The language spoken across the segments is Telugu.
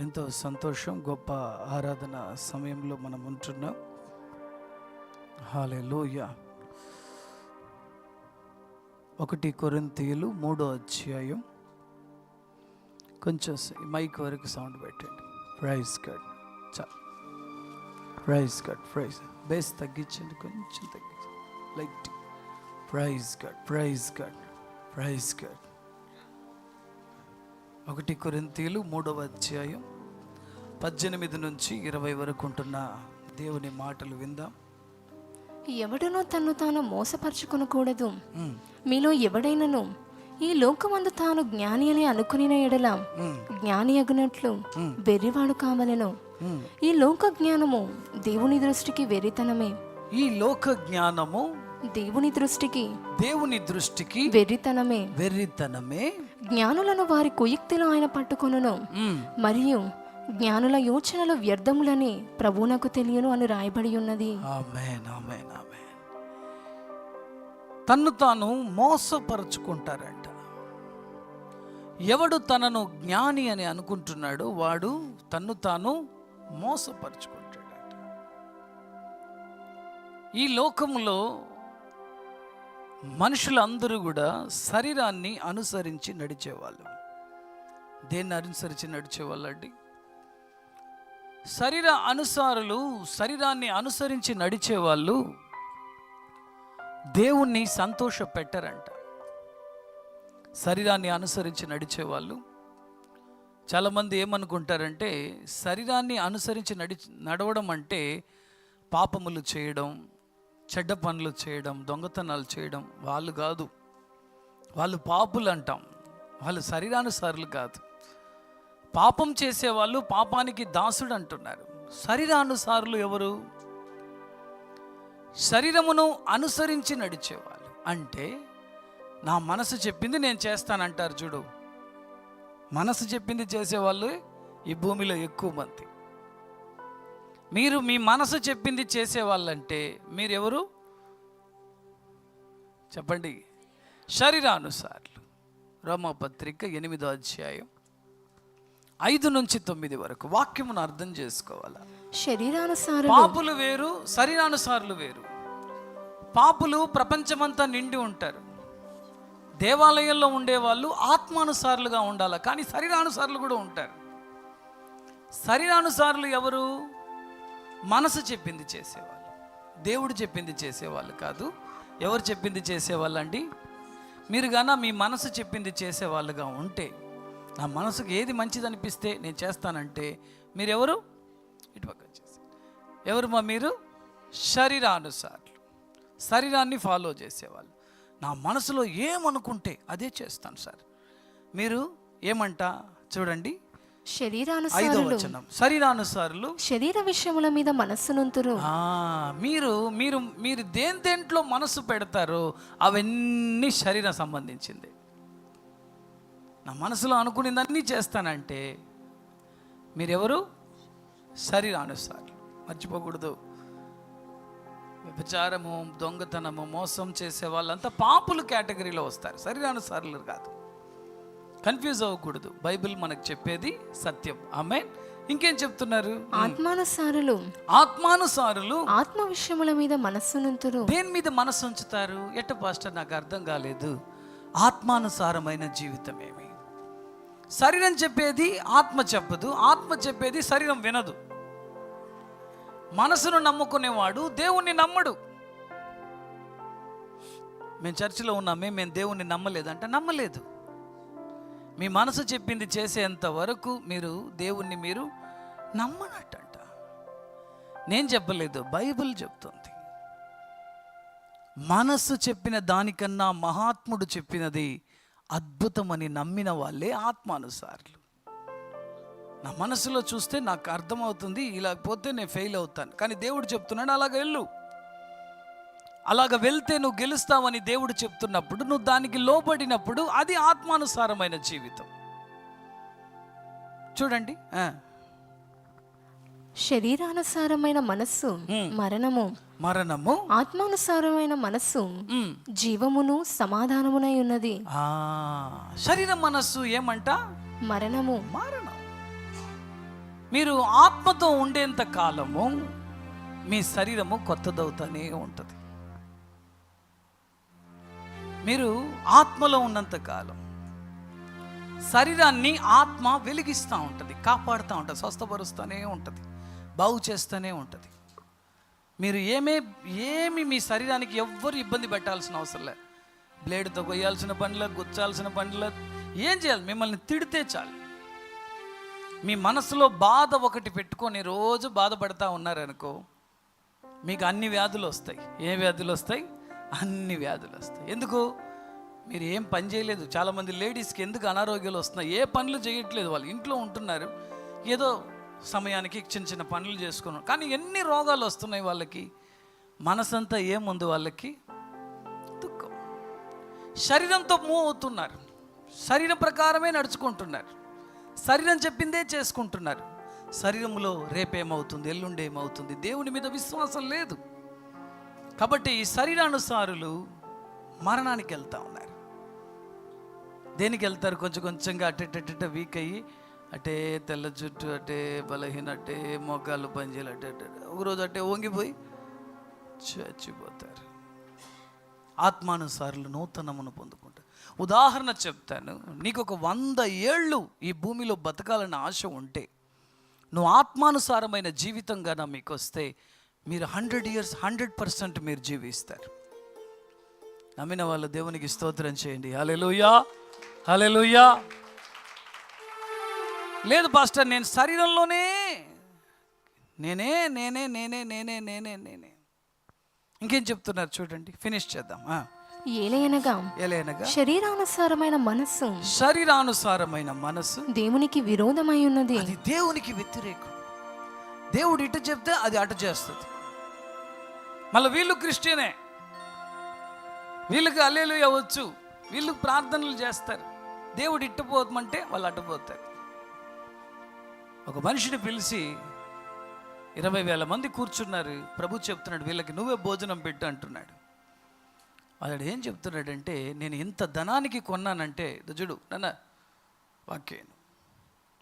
ఎంతో సంతోషం. గొప్ప ఆరాధన సమయంలో మనం ఉంటున్నాం. హల్లెలూయా. 1 కొరింథీయులు 3వ అధ్యాయం. కొంచెం మైక్ వరకు సౌండ్ పెట్టండి. Praise God. Praise God. Praise bass తగ్గించండి, కొంచెం తగ్గించండి, light. Praise God, praise God, praise God. 1 కొరింథీయులు 3వ అధ్యాయం 18 నుంచి 20 వరకు ఉంటున్న దేవుని మాటలు విందాం. ఎవడునో తన్ను తాను మోసపరచుకొనకూడదు. మీలో ఎవడైనను ఈ లోకమందు తాను జ్ఞాని అని అనుకునిన ఎడల జ్ఞాని అగునట్లు వెర్రివాడు కావలెను. ఈ లోక జ్ఞానము దేవుని దృష్టికి వెర్రితనమే. ఈ లోక జ్ఞానము దేవుని దృష్టికి వెర్రితనమే. వెర్రితనమే. జ్ఞానులను వారి కుయుక్తిలో ఆయన పట్టుకొనును, మరియు జ్ఞానుల యోచనలు వ్యర్థములని ప్రభువునకు తెలియను అని రాయబడి ఉన్నది. ఆమేన్, ఆమేన్, ఆమేన్. తన్ను తాను మోసపరుచుకుంటారంట. ఎవడు తనను జ్ఞాని అని అనుకుంటున్నాడో వాడు తన్ను తాను మోసపరుచుకుంటాడట. ఈ లోకములో మనుషులందరూ కూడా శరీరాన్ని అనుసరించి నడిచేవాళ్ళు. దేన్ని అనుసరించి నడిచేవాళ్ళు అండి? శరీరాన్ని అనుసరించి నడిచేవాళ్ళు దేవుణ్ణి సంతోష పెట్టరంట. శరీరాన్ని అనుసరించి నడిచేవాళ్ళు చాలామంది ఏమనుకుంటారంటే, శరీరాన్ని అనుసరించి నడవడం అంటే పాపములు చేయడం, చెడ్డ పనులు చేయడం, దొంగతనాలు చేయడం. వాళ్ళు కాదు, వాళ్ళు పాపులు అంటాం. వాళ్ళు శరీరానుసారులు కాదు. పాపం చేసేవాళ్ళు పాపానికి దాసుడు అంటున్నారు. శరీరానుసారులు ఎవరు? శరీరమును అనుసరించి నడిచేవాళ్ళు. అంటే నా మనసు చెప్పింది నేను చేస్తానంటారు చూడు. మనసు చెప్పింది చేసేవాళ్ళు ఈ భూమిలో ఎక్కువ మంది. మీరు మీ మనసు చెప్పింది చేసేవాళ్ళంటే మీరెవరు చెప్పండి? శరీరానుసారులు. రోమాపత్రిక 8వ అధ్యాయం 5 నుంచి 9 వరకు వాక్యమును అర్థం చేసుకోవాలా. శరీరానుసారులు పాపులు వేరు, శరీరానుసారులు వేరు. పాపులు ప్రపంచమంతా నిండి ఉంటారు. దేవాలయంలో ఉండేవాళ్ళు ఆత్మానుసారులుగా ఉండాలి, కానీ శరీరానుసారులు కూడా ఉంటారు. శరీరానుసారులు ఎవరు? మనసు చెప్పింది చేసేవాళ్ళు. దేవుడు చెప్పింది చేసేవాళ్ళు కాదు. ఎవరు చెప్పింది చేసేవాళ్ళు అండి? మీరు గాన మీ మనసు చెప్పింది చేసేవాళ్ళుగా ఉంటే, నా మనసుకు ఏది మంచిది అనిపిస్తే నేను చేస్తానంటే మీరెవరు? ఇటుపక్క చేసి ఎవరు మీరు? శరీరానుసారులు. శరీరాన్ని ఫాలో చేసేవాళ్ళు. నా మనసులో ఏమనుకుంటే అదే చేస్తాను సార్. మీరు ఏమంట చూడండి, 5వ వచనం. శరీరానుసారులు శరీర విషయముల మీద మనస్సునుంతురు. మీరు మీరు మీరు దేంట్లో మనసు పెడతారో అవన్నీ శరీరం సంబంధించింది. నా మనసులో అనుకునేదన్నీ చేస్తానంటే మీరెవరు? శరీరానుసారులు. మర్చిపోకూడదు. వ్యభిచారము, దొంగతనము, మోసం చేసే వాళ్ళంతా పాపుల కేటగిరీలో వస్తారు, శరీరానుసారులు కాదు. కన్ఫ్యూజ్ అవ్వకూడదు. బైబిల్ మనకు చెప్పేది సత్యం. ఆమేన్. ఇంకేం చెప్తున్నారు? ఆత్మానుసారులు ఆత్మ విషయముల మీద మనస్సునుంతురు. దేని మీద మనస్సు ఉంచుతారు? ఎట్ట పాస్టర్, నాకు అర్థం కాలేదు. ఆత్మానుసారమైన జీవితం ఏమి? శరీరం చెప్పేది ఆత్మ చెప్పదు, ఆత్మ చెప్పేది శరీరం వినదు. మనసును నమ్ముకునేవాడు దేవుణ్ణి నమ్మడు. మేము చర్చిలో ఉన్నామే, మేము దేవుణ్ణి నమ్మలేదంటే నమ్మలేదు. మీ మనసు చెప్పింది చేసేంత వరకు మీరు దేవుణ్ణి మీరు నమ్మనట్టంట. నేను చెప్పలేదు, బైబిల్ చెప్తుంది. మనస్సు చెప్పిన దానికన్నా మహాత్ముడు చెప్పినది అద్భుతమని నమ్మిన వాళ్ళే ఆత్మానుసారులు. నా మనసులో చూస్తే నాకు అర్థమవుతుంది, ఇలా పోతే నేను ఫెయిల్ అవుతాను, కానీ దేవుడు చెప్తున్నాడు అలాగ వెళ్ళు. అలాగ వెళ్తే నువ్వు గెలుస్తావని దేవుడు చెప్తున్నప్పుడు నువ్వు దానికి లోబడినప్పుడు అది ఆత్మానుసారమైన జీవితం. చూడండి, శరీరానుసారమైన మనస్సు మరణము, మరణము. ఆత్మానుసారమైన మనస్సు జీవమును సమాధానమునై ఉన్నది. శరీర మనస్సు ఏమంట? మరణము. మరణం. మీరు ఆత్మతో ఉండేంత కాలము మీ శరీరము కొత్తదవుతానే ఉంటుంది. మీరు ఆత్మలో ఉన్నంత కాలం శరీరాన్ని ఆత్మ వెలిగిస్తూ ఉంటుంది, కాపాడుతూ ఉంటుంది, స్వస్థపరుస్తూనే ఉంటుంది, బాగు చేస్తూనే ఉంటుంది. మీరు ఏమి మీ శరీరానికి ఎవ్వరు ఇబ్బంది పెట్టాల్సిన అవసరం లేదు. బ్లేడ్తో కొయ్యాల్సిన పనిలో, గుచ్చాల్సిన పనిలో, ఏం చేయాలి? మిమ్మల్ని తిడితే చాలు. మీ మనసులో బాధ ఒకటి పెట్టుకొని రోజు బాధపడతా ఉన్నారనుకో, మీకు అన్ని వ్యాధులు వస్తాయి. ఏ వ్యాధులు వస్తాయి? అన్ని వ్యాధులు వస్తాయి. ఎందుకు? మీరు ఏం పని చేయలేదు. చాలామంది లేడీస్కి ఎందుకు అనారోగ్యాలు వస్తున్నాయి? ఏ పనులు చేయట్లేదు, వాళ్ళు ఇంట్లో ఉంటున్నారు, ఏదో సమయానికి చిన్న చిన్న పనులు చేసుకున్నారు, కానీ ఎన్ని రోగాలు వస్తున్నాయి వాళ్ళకి. మనసంతా ఏముంది వాళ్ళకి? దుఃఖం. శరీరంతో మూవ్ అవుతున్నారు, శరీరం ప్రకారమే నడుచుకుంటున్నారు, శరీరం చెప్పిందే చేసుకుంటున్నారు. శరీరంలో రేపేమవుతుంది, ఎల్లుండి ఏమవుతుంది, దేవుని మీద విశ్వాసం లేదు. కాబట్టి ఈ శరీరానుసారులు మరణానికి వెళ్తూ ఉన్నారు. దేనికి వెళ్తారు? కొంచెం కొంచెంగా అట్ట వీక్ అయ్యి, అటే తెల్ల జుట్టు, అటే బలహీన, అటే మోకాళ్ళు పంజీలు, అటే ఒకరోజు అటే వంగిపోయి చచ్చిపోతారు. ఆత్మానుసారులు నూతనమును పొందుకుంటారు. ఉదాహరణ చెప్తాను. నీకు ఒక 100 ఏళ్ళు ఈ భూమిలో బతకాలన్న ఆశ ఉంటే, నువ్వు ఆత్మానుసారమైన జీవితం కన్నా మీకు వస్తే, మీరు 100 years 100% మీరు జీవిస్తారు. నమ్మిన వాళ్ళు దేవునికి స్తోత్రం చేయండి. హల్లెలూయా, హల్లెలూయా. లేదు పాస్టర్, నేను శరీరంలోనే నేనే నేనే నేనే నేనే నేనే నేనే ఇంకేం చెప్తున్నారు చూడండి, ఫినిష్ చేద్దాం. ఏలయనగా శరీరానుసారమైన మనస్సు దేవునికి విరోధమై ఉన్నది. అది దేవునికి వ్యతిరేకం. దేవుడు ఇటు చెప్తే అది అటు చేస్తుంది. మళ్ళీ వీళ్ళు క్రిస్టియనే, వీళ్ళకి హల్లెలూయా వచ్చు, వీళ్ళు ప్రార్థనలు చేస్తారు. దేవుడు ఇట్టుపోతామంటే వాళ్ళు అడ్డుపోతారు. ఒక మనిషిని పిలిచి 20,000 మంది కూర్చున్నారు. ప్రభు చెప్తున్నాడు, వీళ్ళకి నువ్వే భోజనం పెట్టు అంటున్నాడు. వాడు ఏం చెప్తున్నాడంటే, నేను ఇంత ధనానికి కొన్నానంటే, చూడు నాన్న, వాక్యం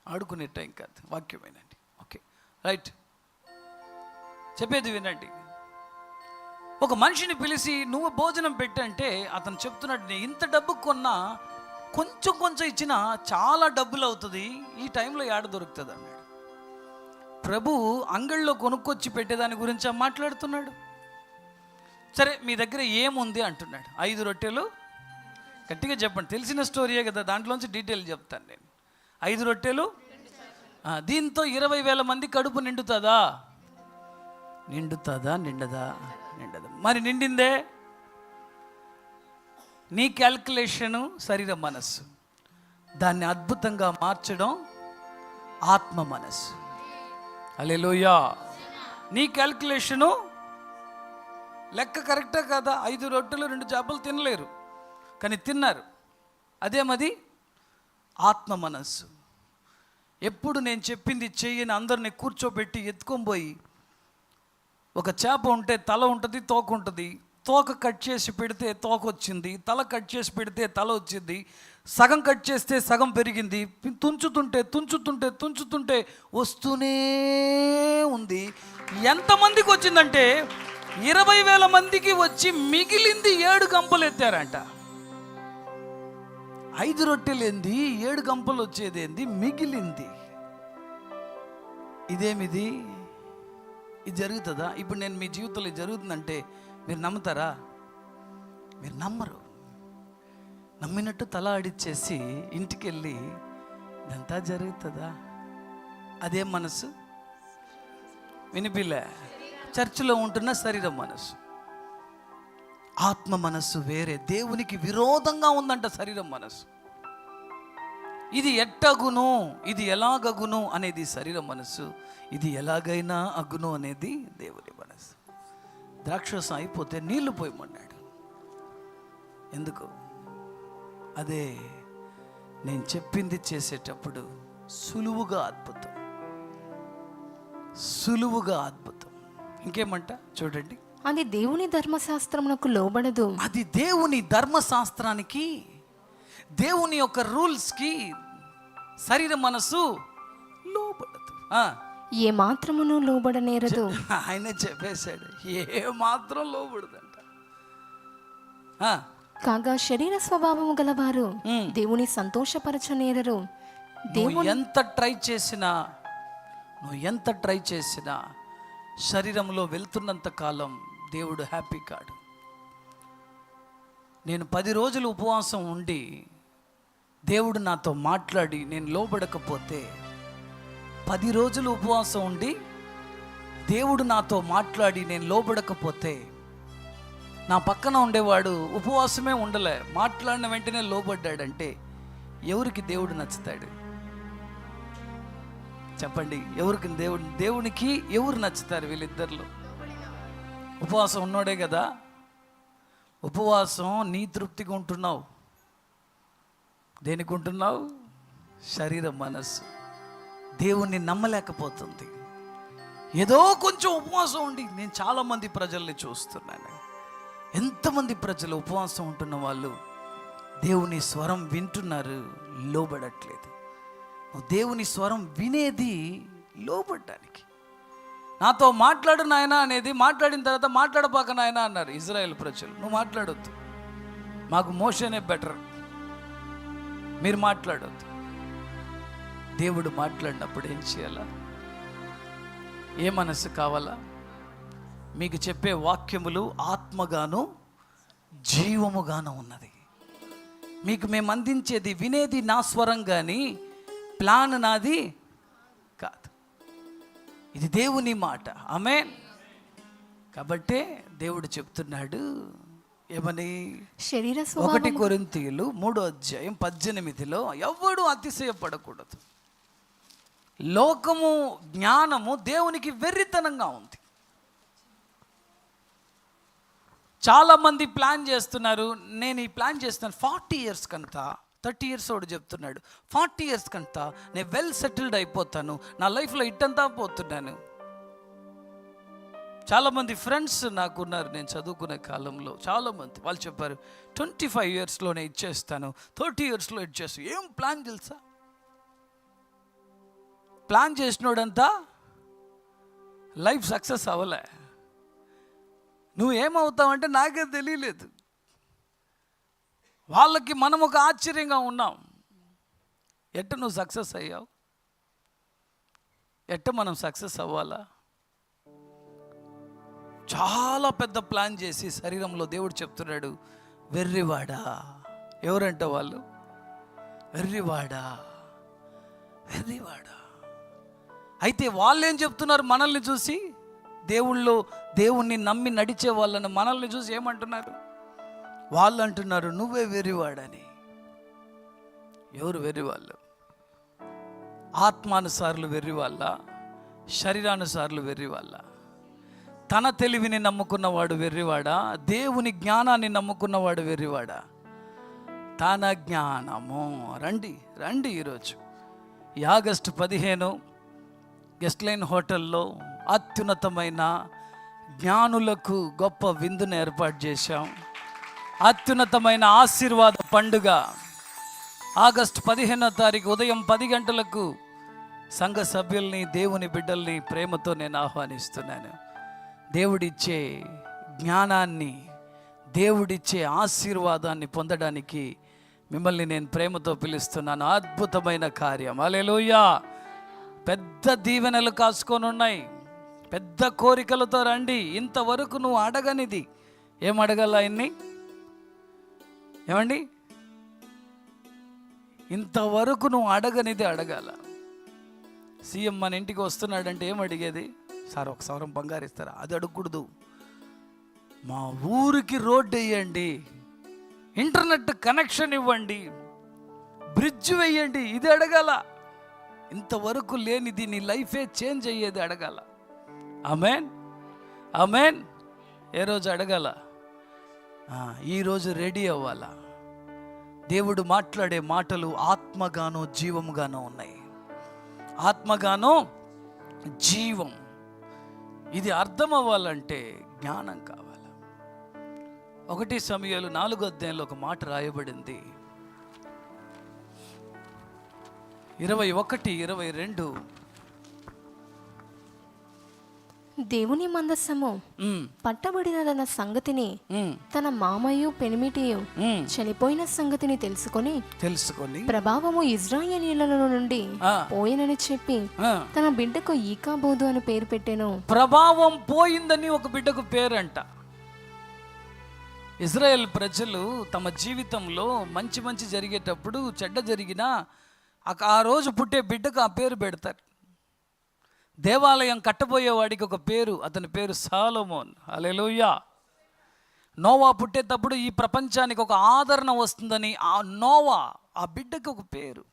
ఆడుకునే టైం కాదు, వాక్యమేనండి. ఓకే రైట్, చెప్పేది వినండి. ఒక మనిషిని పిలిచి నువ్వు భోజనం పెట్టంటే అతను చెప్తున్నాడు, నేను ఇంత డబ్బు కొన్నా, కొంచెం కొంచెం ఇచ్చినా చాలా డబ్బులు అవుతుంది, ఈ టైంలో ఏడ దొరుకుతుంది అన్నాడు. ప్రభు అంగళ్ళలో కొనుక్కొచ్చి పెట్టేదాని గురించి మాట్లాడుతున్నాడు. సరే మీ దగ్గర ఏముంది అంటున్నాడు. 5 రొట్టెలు, గట్టిగా చెప్పండి, తెలిసిన స్టోరీయే కదా, దాంట్లోంచి డీటెయిల్ చెప్తాను నేను. 5 రొట్టెలు, దీంతో 20,000 మంది కడుపు నిండుతుందా? నిండుతుందా? నిండదా? నిండదా. మరి నిండిందే. నీ క్యాల్కులేషను శరీర మనస్సు, దాన్ని అద్భుతంగా మార్చడం ఆత్మ మనస్సు. హల్లెలూయా. నీ క్యాల్కులేషను లెక్క కరెక్టే కదా? 5 రొట్టెలు 2 చేపలు తినలేరు, కానీ తిన్నారు. అదేమది ఆత్మ మనస్సు. ఎప్పుడు నేను చెప్పింది చెయ్యని అందరిని కూర్చోబెట్టి ఎత్తుకొని పోయి, ఒక చేప ఉంటే తల ఉంటుంది, తోక ఉంటుంది. తోక కట్ చేసి పెడితే తోక వచ్చింది, తల కట్ చేసి పెడితే తల వచ్చింది, సగం కట్ చేస్తే సగం పెరిగింది, తుంచుతుంటే తుంచుతుంటే తుంచుతుంటే వస్తూనే ఉంది. ఎంతమందికి వచ్చిందంటే 20,000 మందికి వచ్చి మిగిలింది 7 గంపలు ఎత్తారంట. 5 రొట్టెలేంది, 7 గంపలు వచ్చేదేంది, మిగిలింది. ఇదేమిది? ఇది జరుగుతుందా? ఇప్పుడు నేను మీ జీవితంలో జరుగుతుందంటే మీరు నమ్ముతారా? మీరు నమ్మరు. నమ్మినట్టు తల ఆడిచ్చేసి ఇంటికి వెళ్ళి ఇదంతా జరుగుతుందా? అదే మనసు వినిపిలే. చర్చిలో ఉంటున్న శరీరం మనసు, ఆత్మ మనస్సు వేరే. దేవునికి విరోధంగా ఉందంట శరీరం మనస్సు. ఇది ఎట్టగును, ఇది ఎలాగగును అనేది శరీర మనస్సు, ఇది ఎలాగైనా అగును అనేది దేవుని మనస్సు. ద్రాక్షరసం అయిపోతే నీళ్లు పోయమన్నాడు. ఎందుకు? అదే నేను చెప్పింది చేసేటప్పుడు సులువుగా అద్భుతం, సులువుగా అద్భుతం. ఇంకేమంట చూడండి, అది దేవుని ధర్మశాస్త్రమునకు లోబడదు. అది దేవుని ధర్మశాస్త్రానికి, దేవుని యొక్క రూల్స్కి శరీర మనసు లోబడదు. ఏ మాత్రమును లోబడనేరదు. ఆయనే చెప్పేశాడు, ఏ మాత్రం లోబడదంట. కాగా శరీర స్వభావము గలవారు దేవుని సంతోషపరచనేరరు. నువ్వు ఎంత ట్రై చేసినా శరీరంలో వెళ్తున్నంత కాలం దేవుడు హ్యాపీ కాడు. నేను 10 రోజులు ఉపవాసం ఉండి దేవుడు నాతో మాట్లాడి నేను లోబడకపోతే, 10 రోజులు ఉపవాసం ఉండి దేవుడు నాతో మాట్లాడి నేను లోబడకపోతే, నా పక్కన ఉండేవాడు ఉపవాసమే ఉండలే, మాట్లాడిన వెంటనే లోబడ్డాడంటే ఎవరికి దేవుడు నచ్చుతాడు చెప్పండి? ఎవరికి దేవునికి ఎవరు నచ్చుతారు? వీళ్ళిద్దరిలో ఉపవాసం ఉన్నోడే కదా. ఉపవాసం నీ తృప్తిగా ఉంటున్నావు. దేనికి ఉంటున్నావు? శరీరం, మనస్సు దేవుణ్ణి నమ్మలేకపోతుంది. ఏదో కొంచెం ఉపవాసం ఉండి, నేను చాలామంది ప్రజల్ని చూస్తున్నాను. ఎంతమంది ప్రజలు ఉపవాసం ఉంటున్న వాళ్ళు దేవుని స్వరం వింటున్నారు, లోబడట్లేదు. నువ్వు దేవుని స్వరం వినేది లోబడ్డానికి. నాతో మాట్లాడు నాయనా అనేది, మాట్లాడిన తర్వాత మాట్లాడపాక నాయనా అన్నారు ఇజ్రాయెల్ ప్రజలు. నువ్వు మాట్లాడొద్దు, మాకు మోషనే బెటర్, మీరు మాట్లాడొద్దు. దేవుడు మాట్లాడినప్పుడు ఏం చేయాలా? ఏ మనసు కావాలా? మీకు చెప్పే వాక్యములు ఆత్మగాను జీవముగాను ఉన్నది. మీకు మేము అందించేది, వినేది నా స్వరం కానీ ప్లాన్ నాది కాదు. ఇది దేవుని మాట. ఆమేన్. కాబట్టే దేవుడు చెప్తున్నాడు ఏమని? 1 కొరింథీయులు 3:18 ఎవడు అతిశయపడకూడదు. లోకము జ్ఞానము దేవునికి వెర్రితనంగా ఉంది. చాలామంది ప్లాన్ చేస్తున్నారు, నేను ఈ ప్లాన్ చేస్తున్నాను 40 years కంతా, 30 years వాడు చెప్తున్నాడు 40 years కంతా నేను వెల్ సెటిల్డ్ అయిపోతాను, నా లైఫ్లో ఇట్టంతా పోతున్నాను. చాలామంది ఫ్రెండ్స్ నాకున్నారు, నేను చదువుకునే కాలంలో చాలామంది వాళ్ళు చెప్పారు 25 yearsలోనే ఇచ్చేస్తాను, 30 yearsలో ఇచ్చేస్తాను. ఏం ప్లాన్ తెలుసా? ప్లాన్ చేసినోడంతా లైఫ్ సక్సెస్ అవ్వలే. నువ్వు ఏమవుతావంటే నాకే తెలియలేదు. వాళ్ళకి మనం ఒక ఆశ్చర్యంగా ఉన్నాం. ఎట్ట నువ్వు సక్సెస్ అయ్యావు? ఎట్ట మనం సక్సెస్ అవ్వాలా? చాలా పెద్ద ప్లాన్ చేసి శరీరంలో దేవుడు చెప్తున్నాడు, వెర్రివాడా. ఎవరంట వాళ్ళు? వెర్రివాడా, వెర్రివాడా. అయితే వాళ్ళు ఏం చెప్తున్నారు? మనల్ని చూసి, దేవుణ్ణి నమ్మి నడిచే వాళ్ళని మనల్ని చూసి ఏమంటున్నారు? వాళ్ళు అంటున్నారు నువ్వే వెర్రివాడని. ఎవరు వెర్రివాళ్ళు? ఆత్మానుసారులు వెర్రివాళ్ళ, శరీరానుసారులు వెర్రివాళ్ళ? తన తెలివిని నమ్ముకున్నవాడు వెర్రివాడా? దేవుని జ్ఞానాన్ని నమ్ముకున్నవాడు వెర్రివాడా? తన జ్ఞానము. రండి ఈరోజు ఈ ఆగస్టు 15 గెస్ట్ లైన్ హోటల్లో అత్యున్నతమైన జ్ఞానులకు గొప్ప విందును ఏర్పాటు చేశాం. అత్యున్నతమైన ఆశీర్వాద పండుగ ఆగస్టు 15వ తారీఖు ఉదయం 10 గంటలకు సంఘ సభ్యుల్ని, దేవుని బిడ్డల్ని ప్రేమతో నేను ఆహ్వానిస్తున్నాను. దేవుడిచ్చే జ్ఞానాన్ని, దేవుడిచ్చే ఆశీర్వాదాన్ని పొందడానికి మిమ్మల్ని నేను ప్రేమతో పిలుస్తున్నాను. అద్భుతమైన కార్యం. హల్లెలూయా. పెద్ద దీవెనలు కాసుకొని ఉన్నాయి, పెద్ద కోరికలతో రండి. ఇంతవరకు నువ్వు అడగనిది ఏం అడగాల? ఆయన్ని ఏమండి? ఇంతవరకు నువ్వు అడగనిది అడగాల. సీఎం మన ఇంటికి వస్తున్నాడంటే ఏం అడిగేది? సార్ 1 సవరం బంగారు ఇస్తారా? అది అడగకూడదు. మా ఊరికి రోడ్డు వేయండి, ఇంటర్నెట్ కనెక్షన్ ఇవ్వండి, బ్రిడ్జ్ వేయండి, ఇది అడగాల. ఇంతవరకు లేనిది నీ లైఫే చేంజ్ అయ్యేది అడగాల. ఆమేన్, ఆమేన్. ఏ రోజు అడగాల? ఈరోజు రెడీ అవ్వాలా. దేవుడు మాట్లాడే మాటలు ఆత్మగానో జీవముగానో ఉన్నాయి. ఆత్మగానో జీవం. ఇది అర్థం అవ్వాలంటే జ్ఞానం కావాలి. 1 సమూయేలు 4వ ఒక మాట రాయబడింది. 21, 22 దేవుని మందస్సము పట్టబడినదన్న సంగతిని తన మామయ్య పెనిమిటియు చనిపోయిన సంగతిని తెలుసుకొని ప్రభావము ఇజ్రాయేలీయుల నుండి పోయినని చెప్పి తన బిడ్డకు ఈకాబోదు అని పేరు పెట్టెను. ప్రభావం పోయిందని ఒక బిడ్డకు పేరంట. ఇజ్రాయెల్ ప్రజలు తమ జీవితంలో మంచి మంచి జరిగేటప్పుడు, చెడ్డ జరిగినా ఆ రోజు పుట్టే బిడ్డకు ఆ పేరు పెడతారు. దేవాలయం కట్టబోయేవాడికి ఒక పేరు, అతని పేరు సాలోమోన్. హల్లెలూయా. నోవా పుట్టేటప్పుడు ఈ ప్రపంచానికి ఒక ఆదరణ వస్తుందని ఆ నోవా, ఆ బిడ్డకి ఒక పేరు.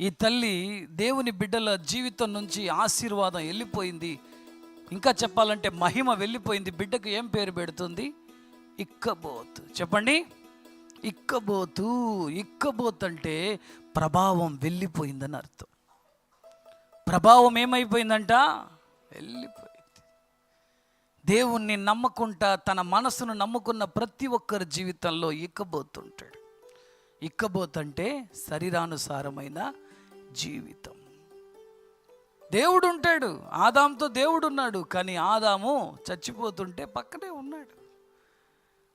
ఈ తల్లి దేవుని బిడ్డల జీవితం నుంచి ఆశీర్వాదం వెళ్ళిపోయింది, ఇంకా చెప్పాలంటే మహిమ వెళ్ళిపోయింది. బిడ్డకు ఏం పేరు పెడుతుంది? ఇక్కబోత్. చెప్పండి, ఇక్కబోతు. ఇక్కబోత్ అంటే ప్రభావం వెళ్ళిపోయిందని అర్థం. ప్రభావం ఏమైపోయిందంట? వెళ్ళిపోయింది. దేవుణ్ణి నమ్మకుంటా తన మనసును నమ్ముకున్న ప్రతి ఒక్కరి జీవితంలో ఇక్కబోతుంటాడు. ఇక్కబోత్ అంటే శరీరానుసారమైన జీవితం. దేవుడు ఉంటాడు, ఆదాముతో దేవుడు ఉన్నాడు, కానీ ఆదాము చచ్చిపోతుంటే పక్కనే ఉన్నాడు.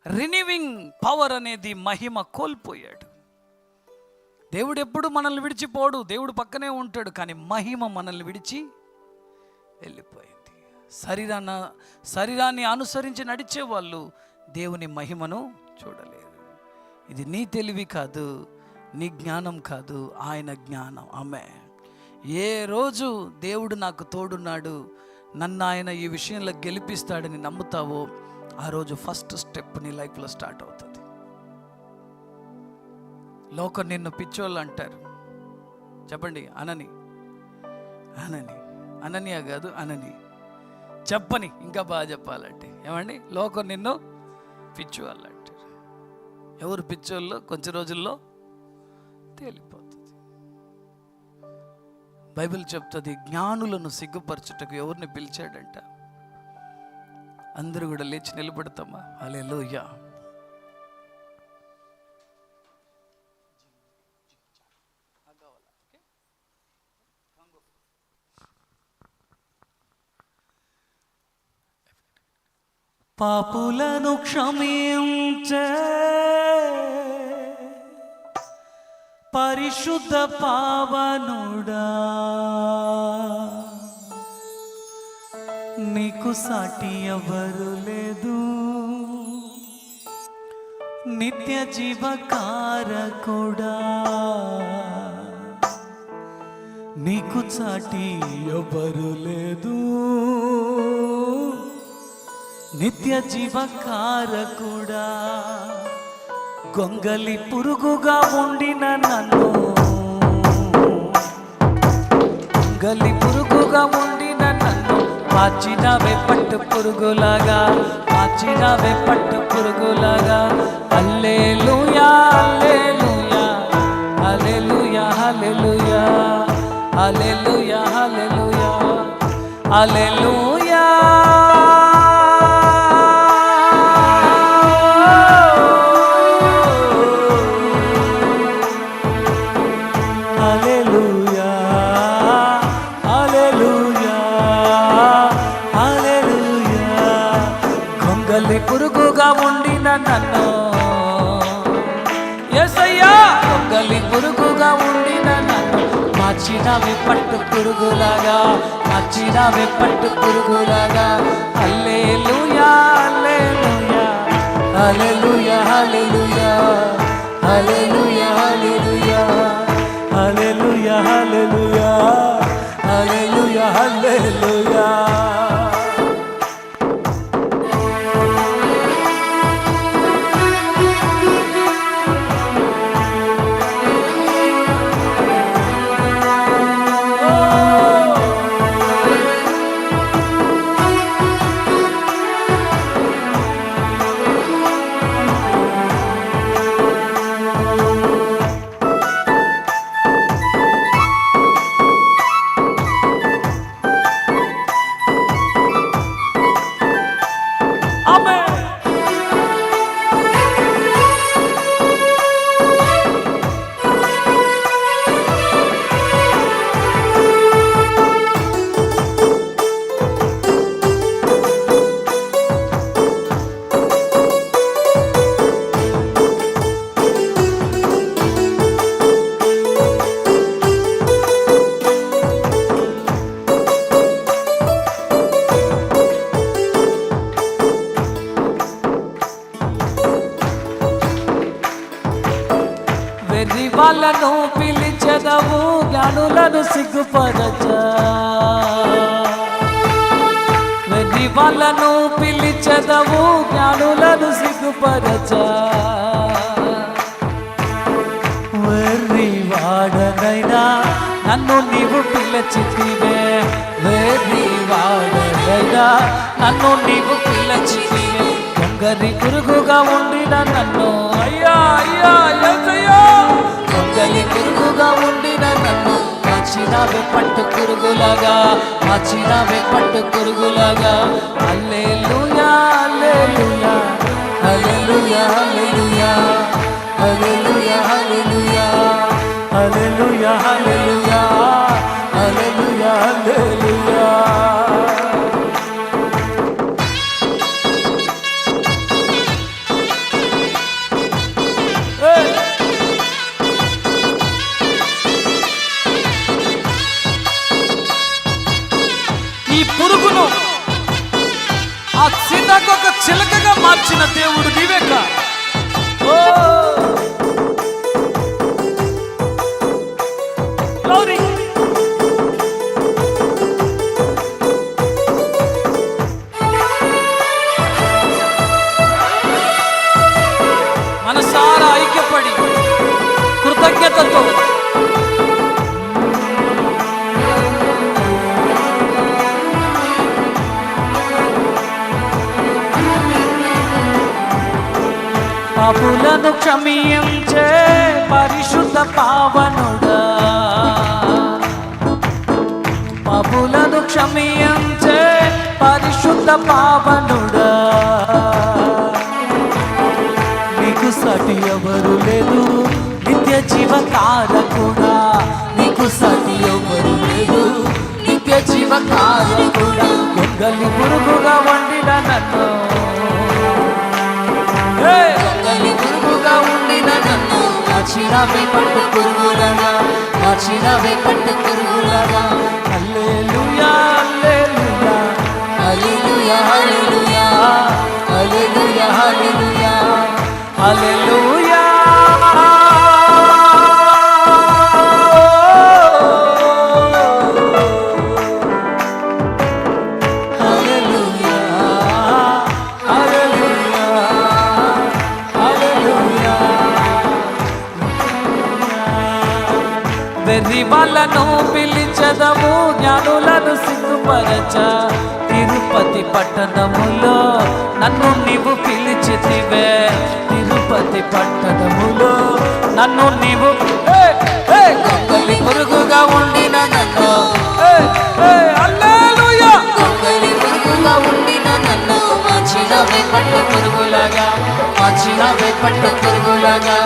రినీవింగ్ పవర్ అనేది మహిమ కోల్పోయాడు. దేవుడు ఎప్పుడు మనల్ని విడిచిపోడు, దేవుడు పక్కనే ఉంటాడు, కానీ మహిమ మనల్ని విడిచి వెళ్ళిపోయింది. శరీరాన్ని అనుసరించి నడిచే వాళ్ళు దేవుని మహిమను చూడలేరు. ఇది నీ తెలివి కాదు, నీ జ్ఞానం కాదు, ఆయన జ్ఞానం. ఆమె ఏ రోజు దేవుడు నాకు తోడున్నాడు, నన్ను ఆయన ఈ విషయంలో గెలిపిస్తాడని నమ్ముతావో ఆ రోజు ఫస్ట్ స్టెప్ నీ లైఫ్లో స్టార్ట్ అవుతుంది. లోకం నిన్ను పిచ్చోళ్ళు అంటారు. చెప్పండి, అనని అననీయ కాదు, అనని చెప్పని, ఇంకా బాగా చెప్పాలంటే ఏమండి, లోకం నిన్ను పిచ్చోళ్ళు అంటారు. ఎవరు పిచ్చోళ్ళు? కొంచెం రోజుల్లో తేలిపోతుంది. బైబిల్ చెప్తుంది, జ్ఞానులను సిగ్గుపరచుటకు ఎవరిని పిలిచాడంట? అందరూ కూడా లేచి నిలబడతామా? హల్లెలూయా. పాపులను క్షమించే పరిశుద్ధ పావనుడా, నీకు సాటి ఎవరు లేదు. నిత్య జీవకారకుడా, నీకు సాటి ఎవరు లేదు. నిత్య జీవకారకుడా, గొంగలి పురుగుగా ఉండిన నన్ను, గొంగలి పురుగుగా ఉండిన నన్ను మార్చినవే పట్టు పురుగులాగా, మార్చినవే పట్టు పురుగులాగా. హల్లెలూయా, హల్లెలూయా, హల్లెలూయా, హల్లెలూయా, హల్లెలూయా, హల్లెలూయా, హల్లెలూయా. పురుగుగా ఉండిన నన్ను యేసయ్యా, గొంగలి పురుగుగా ఉండిన నన్ను మార్చినవే పట్టు పురుగులాగా, మార్చినవే పట్టు పురుగులాగా. హల్లెలూయా, హల్లెలూయా, హల్లెలూయా, హల్లెలూయా, హల్లెలూయా, హల్లెలూయా, హల్లెలూయా, హల్లెలూయా, హల్లెలూయా, హల్లెలూయా. పిలిచెదవు జ్ఞానులను సిగ్గుపరచా, వెర్రి వాళ్ళను పిలిచెదవు జ్ఞానులను సిగ్గుపరచా. వెర్రి వాడనైనా నన్ను నీవు పిలిచితివే, వెర్రి వాడనైనా నన్ను నీవు పిలిచితివే. దొంగరి పురుగుగా ఉండిన నన్ను అయ్యా అయ్యా యేసయ్యా, దొంగలి పురుగుగా ఉండిన నన్ను మార్చినావే పట్టు పురుగులాగా, మార్చినావే పట్టు పురుగులాగా. హల్లెలూయా హల్లెలూయా హల్లెలూయా హల్లెలూయా హల్లెలూయా హల్లెలూయా హల్లెలూయా హల్లెలూయా హల్లెలూయా హల్లెలూయా. ఈ పురుగును ఆ సీతాకొక చిలకగా మార్చిన దేవుడు నీవేక. Oh glory. మనసారా ఐక్యపడి కృతజ్ఞతతో పాపులను క్షమించే పరిశుద్ధ పావనుడా, పాపులను క్షమించే పరిశుద్ధ పావనుడా. నీకు సాటి ఎవరు లేదు నిత్య జీవకారకుడా, నీకు సాటి ఎవరు లేదు నిత్య జీవకారకుడా. దొంగలి పురుగుగా వండిన నన్ను, దొంగలి పురుగుగా ఉండిన నన్ను మార్చినావే పట్టు పురుగులాగా, మార్చినావే పట్టు పురుగులాగా. హల్లెలూయా హల్లెలూయా హల్లెలూయా హల్లెలూయా హల్లెలూయా హల్లెలూయా హల్లెలూయా. వెర్రి వాళ్ళను పిలిచెదవు జ్ఞానులను సిగ్గుపరచా. తిరుపతి పట్టణములో నన్ను నీవు పిలిచితివే, తిరుపతి పట్టణములో నన్ను నీవు దొంగలి పురుగుగా ఉండిన నన్ను, హల్లెలూయా, దొంగలి పురుగుగా ఉండిన నన్ను మార్చినావే పట్టు పురుగులాగా, మార్చినావే పట్టు పురుగులాగా.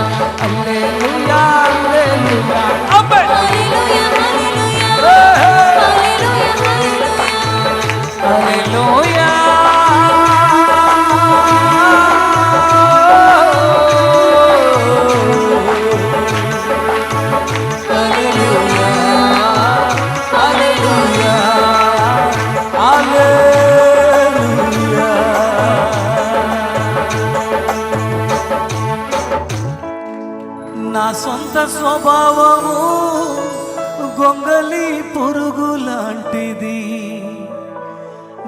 హల్లెలూయా హల్లెలూయా ఆమేన్ హల్లెలూయా హల్లెలూయా హల్లెలూయా. నా సొంత స్వభావము గొంగలి పురుగు లాంటిది,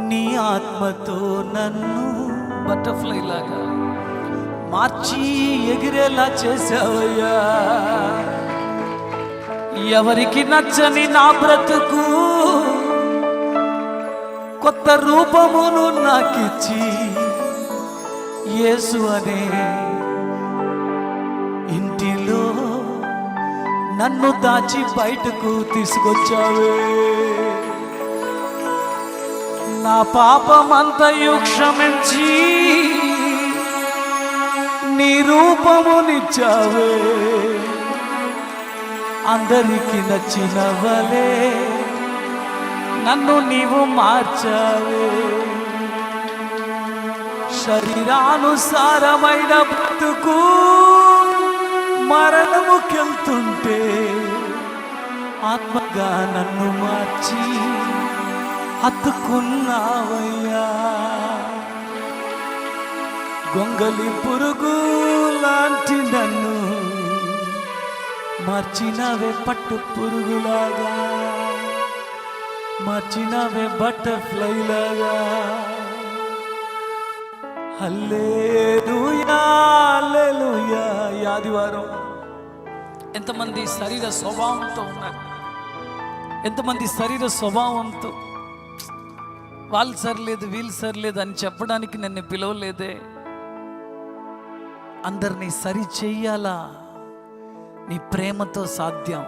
నీ ఆత్మతో నన్ను బటర్ఫ్లై లాగా మార్చి ఎగిరేలా చేసావయ్యా. ఎవరికి నచ్చని నా బ్రతుకు కొత్త రూపమును నాకిచ్చి యేసు అనే ఇంటిలో నన్ను దాచి బయటకు తీసుకొచ్చావే. నా పాపమంతయు క్షమించి నీ రూపమునిచ్చావే. అందరికి నచ్చిన వలే నన్ను నీవు మార్చావే. శరీరానుసారమైన బ్రతుకు మరణముకెళ్తుంటే ఆత్మగా నన్ను మార్చి హత్తుకున్నావయ్యా. గొంగలి పురుగు లాంటి నన్ను మార్చినవే పట్టు పురుగులాగా, మార్చినవే బటర్ఫ్లై లాగా. హల్లెలూయా హల్లెలూయా. ఈ ఆదివారం ఎంతమంది శరీర స్వభావంతో ఉన్నారు? ఎంతమంది శరీర స్వభావంతో వాళ్ళు సరిలేదు వీళ్ళు సరిలేదు అని చెప్పడానికి నన్ను పిలవలేదే. అందరినీ సరి చెయ్యాలా? నీ ప్రేమతో సాధ్యం.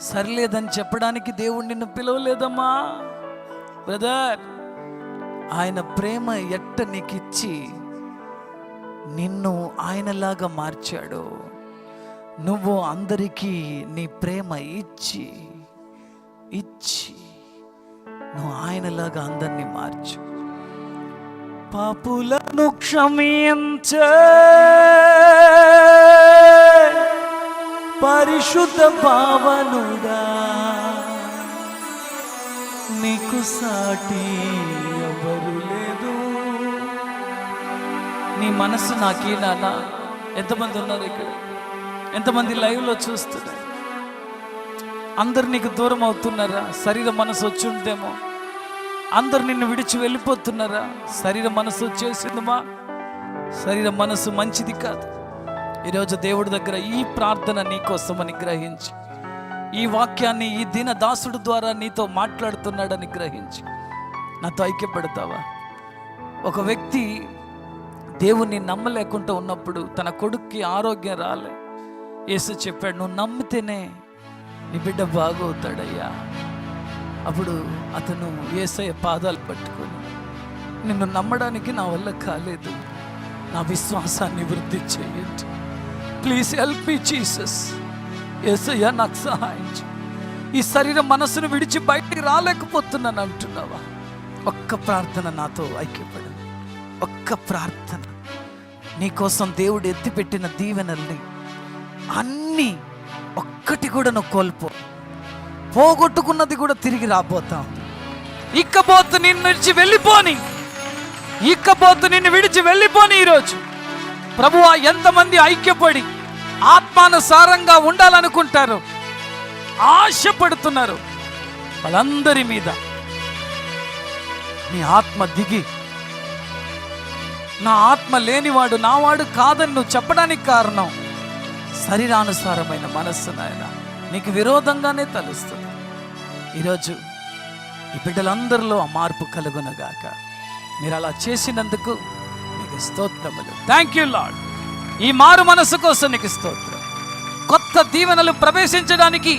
సరిలేదని చెప్పడానికి దేవుడు నిన్ను పిలవలేదమ్మా బ్రదర్. ఆయన ప్రేమ ఎట్ట నీకిచ్చి నిన్ను ఆయనలాగా మార్చాడు. నువ్వు అందరికీ నీ ప్రేమ ఇచ్చి నువ్వు ఆయనలాగా అందరినీ మార్చు. పాపులను క్షమించే పరిశుద్ధ పావనుడా, నీకు సాటి ఎవరు లేదు. నీ మనసు నాకీ నాన్న. ఎంతమంది ఉన్నారు ఇక్కడ? ఎంతమంది లైవ్లో చూస్తున్నారు? అందరు నీకు దూరం అవుతున్నారా? శరీర మనసు వచ్చి ఉంటేమో అందరు నిన్ను విడిచి వెళ్ళిపోతున్నారా? శరీర మనసు వచ్చేసిందమ్మా. శరీర మనసు మంచిది కాదు. ఈరోజు దేవుడి దగ్గర ఈ ప్రార్థన నీకోసమని గ్రహించి, ఈ వాక్యాన్ని ఈ దిన దాసుడు ద్వారా నీతో మాట్లాడుతున్నాడని గ్రహించి నాతో ఐక్యపడతావా? ఒక వ్యక్తి దేవుణ్ణి నమ్మలేకుండా ఉన్నప్పుడు తన కొడుక్కి ఆరోగ్యం రాలే. యేసు చెప్పాడు, నువ్వు నమ్మితేనే నీ బిడ్డ బాగవుతాడయ్యా. అప్పుడు అతను యేసయ్య పాదాలు పట్టుకొని, నిన్ను నమ్మడానికి నా వల్ల కాలేదు, నా విశ్వాసాన్ని వృద్ధి చేయండి, ప్లీజ్ హెల్ప్ మీ జీసస్. యేసయ్య నాకు సహాయం చేయి. ఈ శరీర మనసును విడిచి బయటికి రాలేకపోతున్నాను అంటున్నావా? ఒక్క ప్రార్థన నాతో ఐక్యపడు. ఒక్క ప్రార్థన. నీకోసం దేవుడు ఎత్తిపెట్టిన దీవెనల్ని అన్నీ ఒక్కటి కూడా నువ్వు కోల్పో. పోగొట్టుకున్నది కూడా తిరిగి రాబోతాం. ఇక్కపోతు నిన్ను విడిచి వెళ్ళిపోని, ఇక్కపోతు నిన్ను విడిచి వెళ్ళిపోని. ఈరోజు ప్రభువా, ఎంతమంది ఐక్యపడి ఆత్మానుసారంగా ఉండాలనుకుంటారు, ఆశపడుతున్నారు, వాళ్ళందరి మీద నీ ఆత్మ దిగి, నా ఆత్మ లేనివాడు నావాడు కాదని నువ్వు చెప్పడానికి కారణం శరీరానుసారమైన మనస్సు నాయన నీకు విరోధంగానే తలుస్తుంది. ఈరోజు ఈ బిడ్డలందరిలో ఆ మార్పు కలుగునగాక. మీరు అలా చేసినందుకు నీకు స్తోత్రములు. Thank you lord. ఈ మారు మనసు కోసం నీకు స్తోత్రం. కొత్త దీవెనలు ప్రవేశించడానికి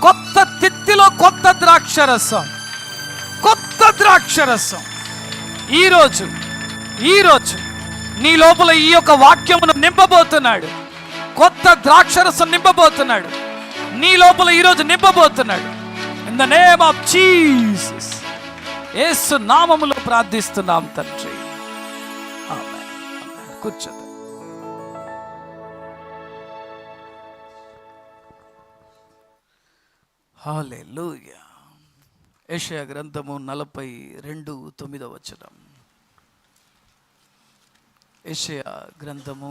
కొత్త తిత్తిలో కొత్త ద్రాక్షరసం, కొత్త ద్రాక్షరసం ఈరోజు నీ లోపల ఈ యొక్క వాక్యమును నింపబోతున్నాడు. కొత్త ద్రాక్షరసం నింపబోతున్నాడు నీ లోపల ఈరోజు నింపబోతున్నాడు. In the name of Jesus, యేసు నామములో ప్రార్థిస్తున్నాం తండ్రి. ఆమేన్. కూర్చోండి. హల్లెలూయా. యెషయా గ్రంథము 42:9. యెషయా గ్రంథము